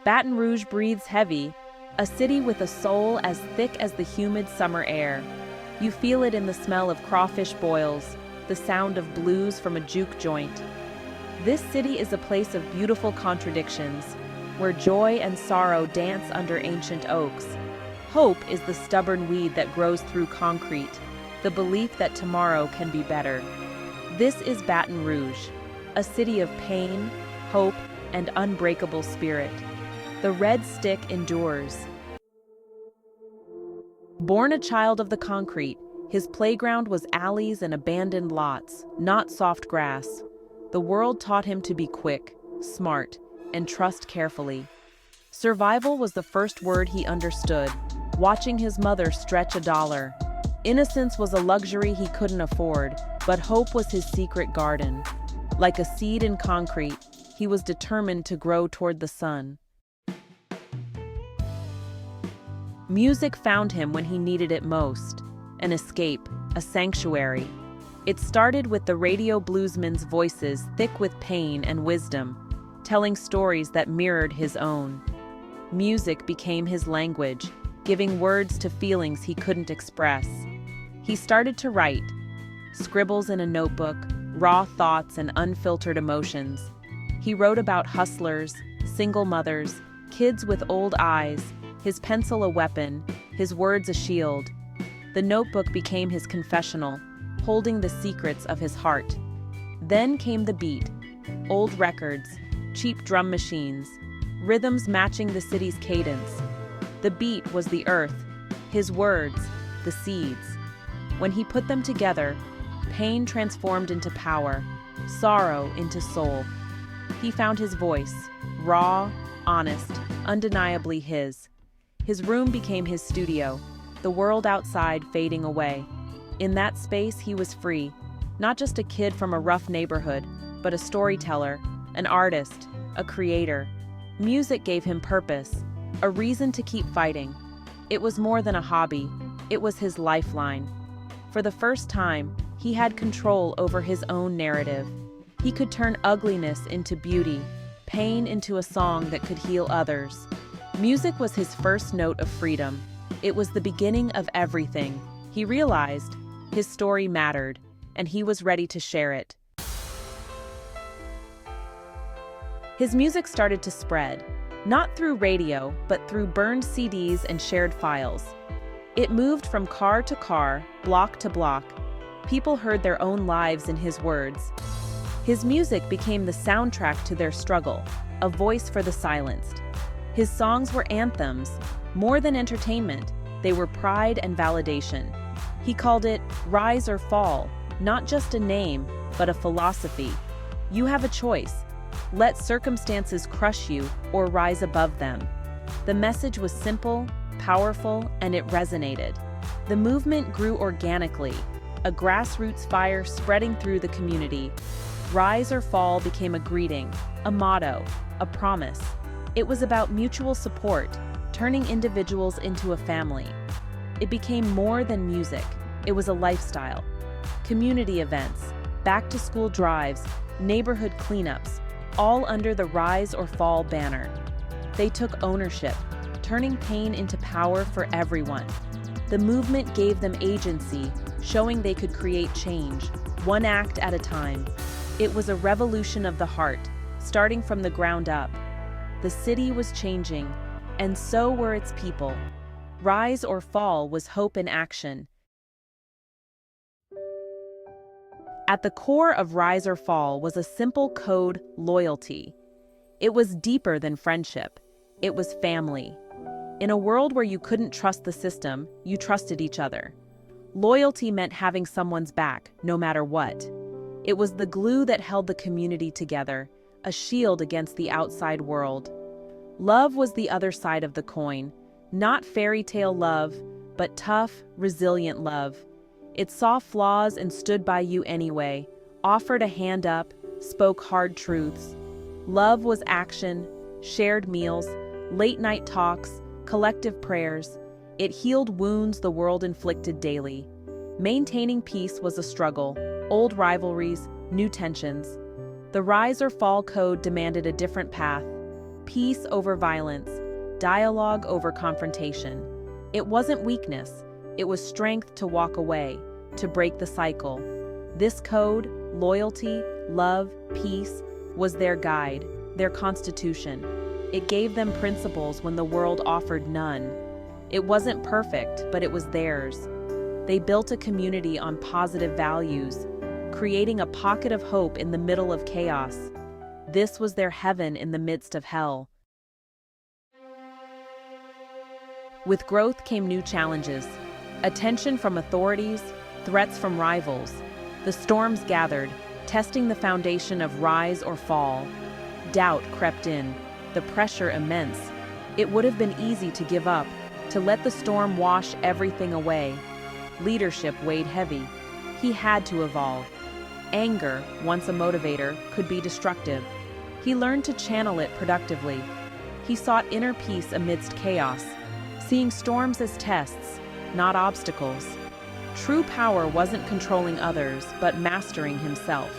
Baton Rouge breathes heavy, a city with a soul as thick as the humid summer air. You feel it in the smell of crawfish boils, the sound of blues from a juke joint. This city is a place of beautiful contradictions, where joy and sorrow dance under ancient oaks. Hope is the stubborn weed that grows through concrete, the belief that tomorrow can be better. This is Baton Rouge, a city of pain, hope, and unbreakable spirit. The red stick endures. Born a child of the concrete, his playground was alleys and abandoned lots, not soft grass. The world taught him to be quick, smart, and trust carefully. Survival was the first word he understood, watching his mother stretch $1. Innocence was a luxury he couldn't afford, but hope was his secret garden. Like a seed in concrete, he was determined to grow toward the sun. Music found him when he needed it most, an escape, a sanctuary. It started with the radio bluesmen's voices thick with pain and wisdom, telling stories that mirrored his own. Music became his language, giving words to feelings he couldn't express. He started to write, scribbles in a notebook, raw thoughts and unfiltered emotions. He wrote about hustlers, single mothers, kids with old eyes, his pencil a weapon, his words a shield. The notebook became his confessional, holding the secrets of his heart. Then came the beat, old records, cheap drum machines, rhythms matching the city's cadence. The beat was the earth, his words, the seeds. When he put them together, pain transformed into power, sorrow into soul. He found his voice, raw, honest, undeniably his. His room became his studio, the world outside fading away. In that space, he was free, not just a kid from a rough neighborhood, but a storyteller, an artist, a creator. Music gave him purpose, a reason to keep fighting. It was more than a hobby, it was his lifeline. For the first time, he had control over his own narrative. He could turn ugliness into beauty, pain into a song that could heal others. Music was his first note of freedom. It was the beginning of everything. He realized his story mattered, and he was ready to share it. His music started to spread, not through radio, but through burned CDs and shared files. It moved from car to car, block to block. People heard their own lives in his words. His music became the soundtrack to their struggle, a voice for the silenced. His songs were anthems. More than entertainment, they were pride and validation. He called it Rise or Fall, not just a name, but a philosophy. You have a choice. Let circumstances crush you or rise above them. The message was simple, powerful, and it resonated. The movement grew organically, a grassroots fire spreading through the community. Rise or Fall became a greeting, a motto, a promise. It was about mutual support, turning individuals into a family. It became more than music. It was a lifestyle. Community events, back-to-school drives, neighborhood cleanups, all under the Rise or Fall banner. They took ownership, turning pain into power for everyone. The movement gave them agency, showing they could create change, one act at a time. It was a revolution of the heart, starting from the ground up. The city was changing, and so were its people. Rise or Fall was hope in action. At the core of Rise or Fall was a simple code: loyalty. It was deeper than friendship. It was family. In a world where you couldn't trust the system, you trusted each other. Loyalty meant having someone's back, no matter what. It was the glue that held the community together, a shield against the outside world. Love was the other side of the coin, not fairy tale love, but tough, resilient love. It saw flaws and stood by you anyway, offered a hand up, spoke hard truths. Love was action, shared meals, late-night talks, collective prayers. It healed wounds the world inflicted daily. Maintaining peace was a struggle, old rivalries, new tensions. The Rise or Fall code demanded a different path. Peace over violence, dialogue over confrontation. It wasn't weakness, it was strength to walk away, to break the cycle. This code, loyalty, love, peace, was their guide, their constitution. It gave them principles when the world offered none. It wasn't perfect, but it was theirs. They built a community on positive values, creating a pocket of hope in the middle of chaos. This was their heaven in the midst of hell. With growth came new challenges. Attention from authorities, threats from rivals. The storms gathered, testing the foundation of rise or fall. Doubt crept in, the pressure immense. It would have been easy to give up, to let the storm wash everything away. Leadership weighed heavy. He had to evolve. Anger, once a motivator, could be destructive. He learned to channel it productively. He sought inner peace amidst chaos, seeing storms as tests, not obstacles. True power wasn't controlling others, but mastering himself.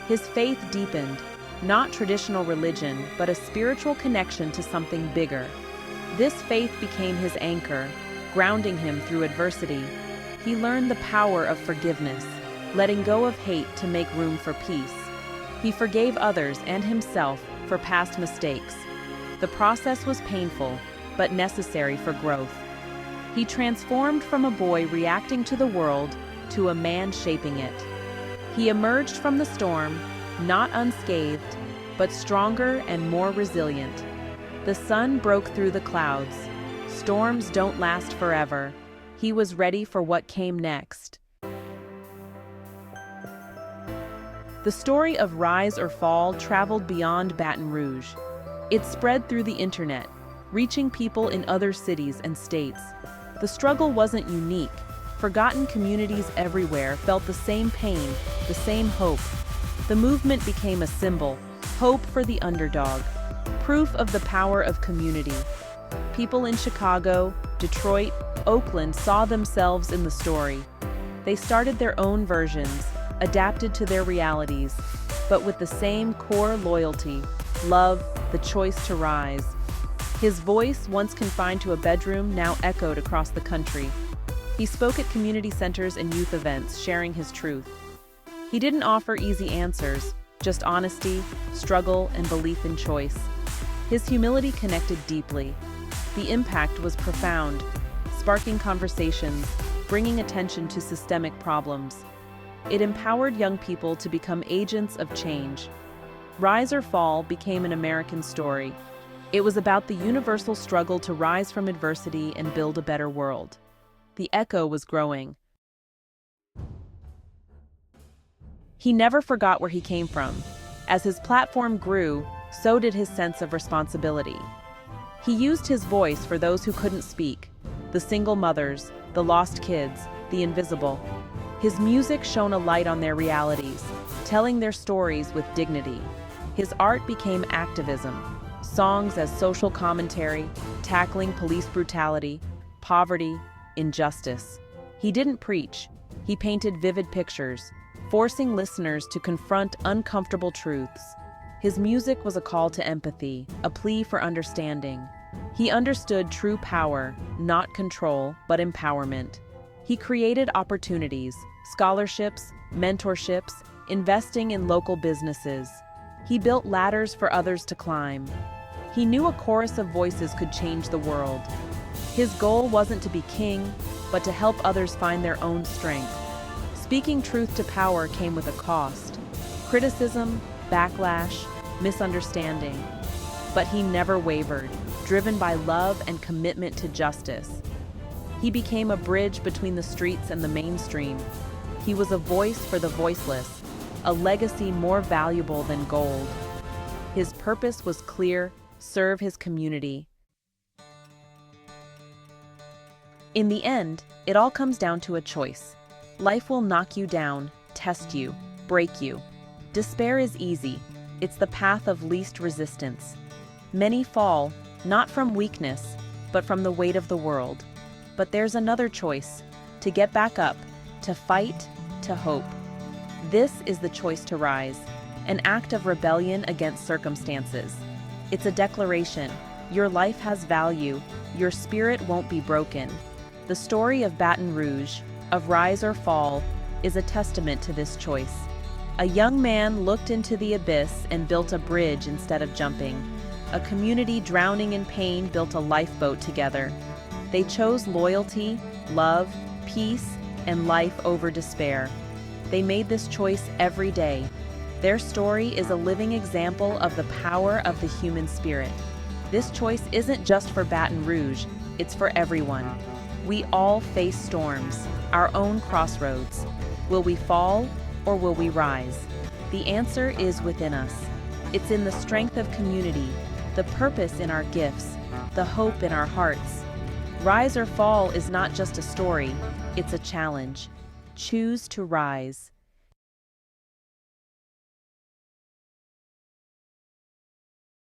His faith deepened, not traditional religion, but a spiritual connection to something bigger. This faith became his anchor, grounding him through adversity. He learned the power of forgiveness, letting go of hate to make room for peace. He forgave others and himself for past mistakes. The process was painful, but necessary for growth. He transformed from a boy reacting to the world to a man shaping it. He emerged from the storm, not unscathed, but stronger and more resilient. The sun broke through the clouds. Storms don't last forever. He was ready for what came next. The story of Rise or Fall traveled beyond Baton Rouge. It spread through the internet, reaching people in other cities and states. The struggle wasn't unique. Forgotten communities everywhere felt the same pain, the same hope. The movement became a symbol, hope for the underdog, proof of the power of community. People in Chicago, Detroit, Oakland saw themselves in the story. They started their own versions, adapted to their realities, but with the same core loyalty, love, the choice to rise. His voice, once confined to a bedroom, now echoed across the country. He spoke at community centers and youth events, sharing his truth. He didn't offer easy answers, just honesty, struggle, and belief in choice. His humility connected deeply. The impact was profound, sparking conversations, bringing attention to systemic problems. It empowered young people to become agents of change. Rise or Fall became an American story. It was about the universal struggle to rise from adversity and build a better world. The echo was growing. He never forgot where he came from. As his platform grew, so did his sense of responsibility. He used his voice for those who couldn't speak, the single mothers, the lost kids, the invisible. His music shone a light on their realities, telling their stories with dignity. His art became activism, songs as social commentary, tackling police brutality, poverty, injustice. He didn't preach, he painted vivid pictures, forcing listeners to confront uncomfortable truths. His music was a call to empathy, a plea for understanding. He understood true power, not control, but empowerment. He created opportunities, scholarships, mentorships, investing in local businesses. He built ladders for others to climb. He knew a chorus of voices could change the world. His goal wasn't to be king, but to help others find their own strength. Speaking truth to power came with a cost: criticism, backlash, misunderstanding. But he never wavered, driven by love and commitment to justice. He became a bridge between the streets and the mainstream. He was a voice for the voiceless, a legacy more valuable than gold. His purpose was clear: serve his community. In the end, it all comes down to a choice. Life will knock you down, test you, break you. Despair is easy. It's the path of least resistance. Many fall, not from weakness, but from the weight of the world. But there's another choice: to get back up, to fight, to hope. This is the choice to rise, an act of rebellion against circumstances. It's a declaration. Your life has value. Your spirit won't be broken. The story of Baton Rouge, of rise or fall, is a testament to this choice. A young man looked into the abyss and built a bridge instead of jumping. A community drowning in pain built a lifeboat together. They chose loyalty, love, peace, and life over despair. They made this choice every day. Their story is a living example of the power of the human spirit. This choice isn't just for Baton Rouge, it's for everyone. We all face storms, our own crossroads. Will we fall or will we rise? The answer is within us. It's in the strength of community, the purpose in our gifts, the hope in our hearts. Rise or fall is not just a story, it's a challenge. Choose to rise.